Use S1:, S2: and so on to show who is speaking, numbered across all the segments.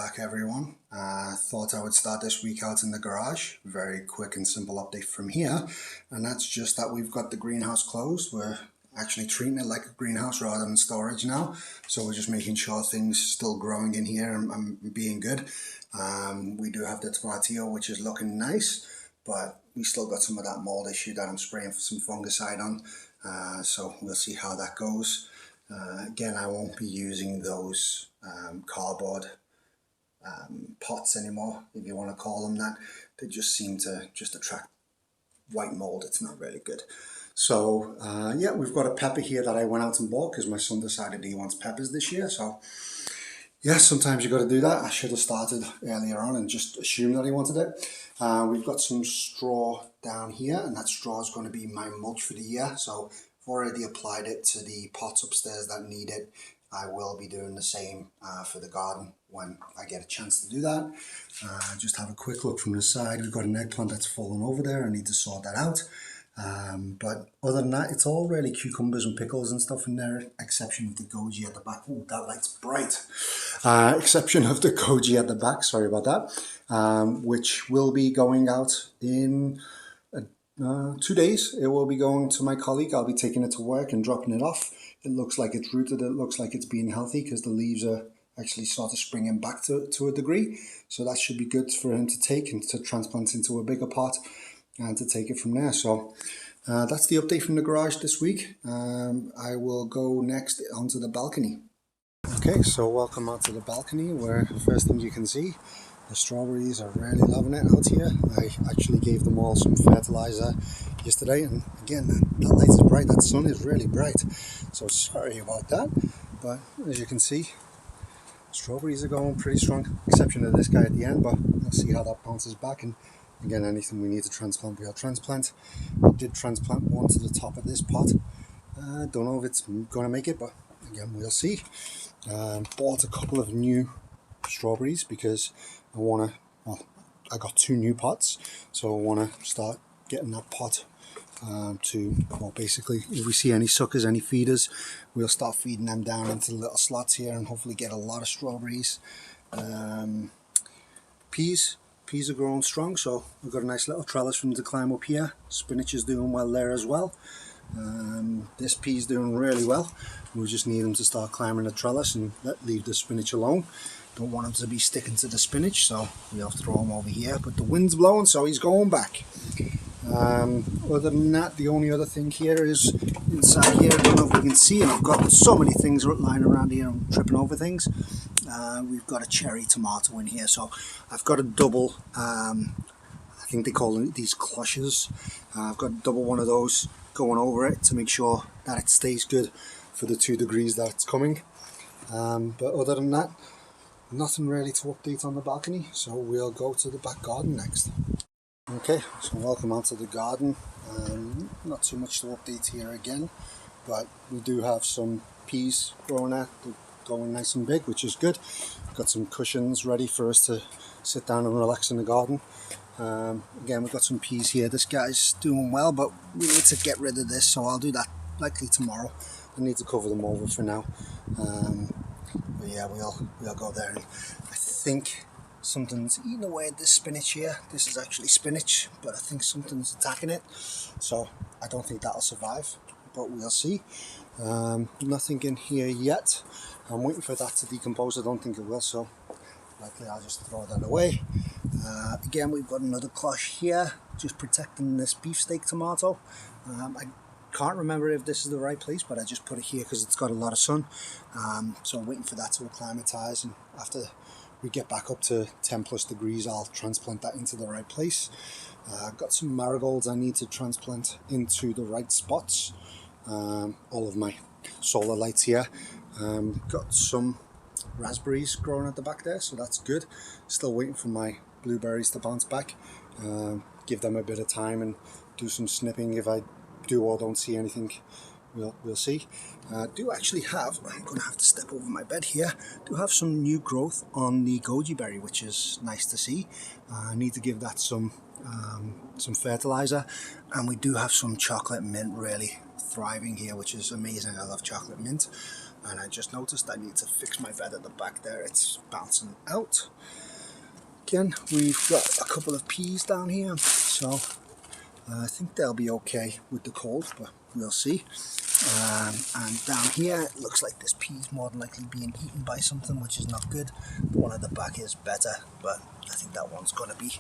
S1: back, everyone. Thought I would start this week out in the garage. Very quick and simple update from here, and that's just that we've got the greenhouse closed. We're actually treating it like a greenhouse rather than storage now, so we're just making sure things still growing in here and being good. We do have the tomatillo, which is looking nice, but we still got some of that mold issue that I'm spraying for some fungicide on, so we'll see how that goes. Again, I won't be using those cardboard pots anymore, if you want to call them that. They just seem to just attract white mold. It's not really good. So yeah, we've got a pepper here that I went out and bought because my son decided he wants peppers this year. So yeah, sometimes you got to do that. I should have started earlier on and just assumed that he wanted it. We've got some straw down here, and that straw is going to be my mulch for the year. So I've already applied it to the pots upstairs that need it. I will be doing the same for the garden when I get a chance to do that. Just have a quick look from the side. We've got an eggplant that's fallen over there. I need to sort that out. But other than that, it's all really cucumbers and pickles and stuff in there, exception of the goji at the back. Oh, that light's bright. Exception of the goji at the back, sorry about that, which will be going out in 2 days. It will be going to my colleague. I'll be taking it to work and dropping it off. It looks like it's rooted. It looks like it's being healthy because the leaves are actually sort of springing back to a degree. So that should be good for him to take and to transplant into a bigger pot and to take it from there. So that's the update from the garage this week. I will go next onto the balcony. Okay, so welcome out to the balcony, where the first thing you can see, the strawberries are really loving it out here. I actually gave them all some fertilizer yesterday, and again, that light is bright, that sun is really bright, so sorry about that. But as you can see, strawberries are going pretty strong, exception of this guy at the end, but we'll see how that bounces back. And again, anything we need to transplant, we'll transplant. I did transplant one to the top of this pot. Don't know if it's going to make it, but again, we'll see. Bought a couple of new strawberries because I want to, well, I got 2 new pots, so I want to start getting that pot to, well, basically, if we see any suckers, any feeders, we'll start feeding them down into the little slots here and hopefully get a lot of strawberries. Peas are growing strong, so we've got a nice little trellis for them to climb up here. Spinach is doing well there as well. This pea's doing really well. We just need them to start climbing the trellis and leave the spinach alone. Don't want him to be sticking to the spinach, so we'll throw him over here. But the wind's blowing, so he's going back. Other than that, the only other thing here is inside here. I don't know if we can see, and I've got so many things lying around here. I'm tripping over things. We've got a cherry tomato in here, so I've got a double, I think they call these cloches. I've got a double one of those going over it to make sure that it stays good for the 2 degrees that it's coming. But other than that, nothing really to update on the balcony, so we'll go to the back garden next. Okay, so welcome out to the garden. Not too much to update here again, but we do have some peas growing out. They're going nice and big, which is good. Got some cushions ready for us to sit down and relax in the garden. Again, we've got some peas here. This guy's doing well, but we need to get rid of this, so I'll do that likely tomorrow. I need to cover them over for now. But yeah, we'll go there. And I think something's eating away at this spinach here. This is actually spinach, but I think something's attacking it, so I don't think that'll survive, but we'll see. Nothing in here yet. I'm waiting for that to decompose. I don't think it will, so likely I'll just throw that away. Again, we've got another cloche here, just protecting this beefsteak tomato. I can't remember if this is the right place, but I just put it here because it's got a lot of sun. So I'm waiting for that to acclimatize, and after we get back up to 10+ degrees, I'll transplant that into the right place. I've got some marigolds I need to transplant into the right spots. All of my solar lights here. Got some raspberries growing at the back there, so that's good. Still waiting for my blueberries to bounce back. Give them a bit of time and do some snipping. If I do or don't see anything, we'll see. Do actually have, I'm going to have to step over my bed here, do have some new growth on the goji berry, which is nice to see. I need to give that some fertilizer, and we do have some chocolate mint really thriving here, which is amazing. I love chocolate mint. and I just noticed I need to fix my bed at the back there. It's bouncing out. Again, we've got a couple of peas down here, so I think they'll be okay with the cold, but we'll see. And down here, it looks like this pea's more than likely being eaten by something, which is not good. The one at the back is better, but I think that one's going to be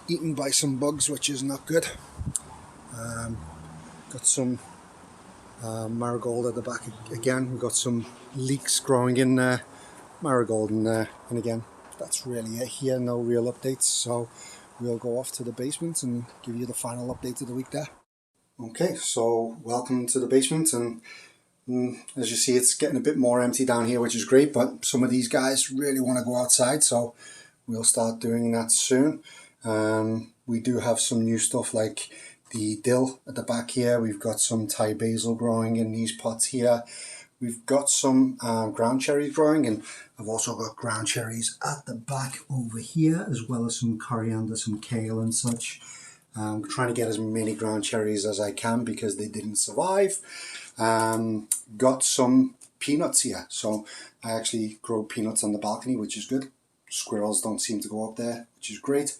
S1: eaten by some bugs, which is not good. Got some marigold at the back again. We've got some leeks growing in there, marigold in there, and again, that's really it here. No real updates, so we'll go off to the basement and give you the final update of the week there. Okay, so welcome to the basement, and as you see, it's getting a bit more empty down here, which is great, but some of these guys really want to go outside, so we'll start doing that soon. We do have some new stuff like the dill at the back here. We've got some Thai basil growing in these pots here. We've got some ground cherries growing, and I've also got ground cherries at the back over here, as well as some coriander, some kale and such. I'm trying to get as many ground cherries as I can because they didn't survive. Got some peanuts here, so I actually grow peanuts on the balcony, which is good. Squirrels don't seem to go up there, which is great.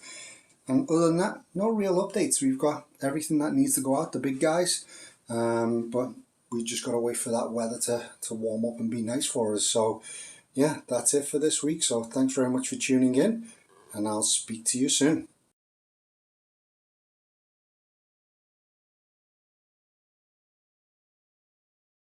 S1: And other than that, no real updates. We've got everything that needs to go out, the big guys, but we just got to wait for that weather to warm up and be nice for us. So yeah, that's it for this week. So thanks very much for tuning in, and I'll speak to you soon.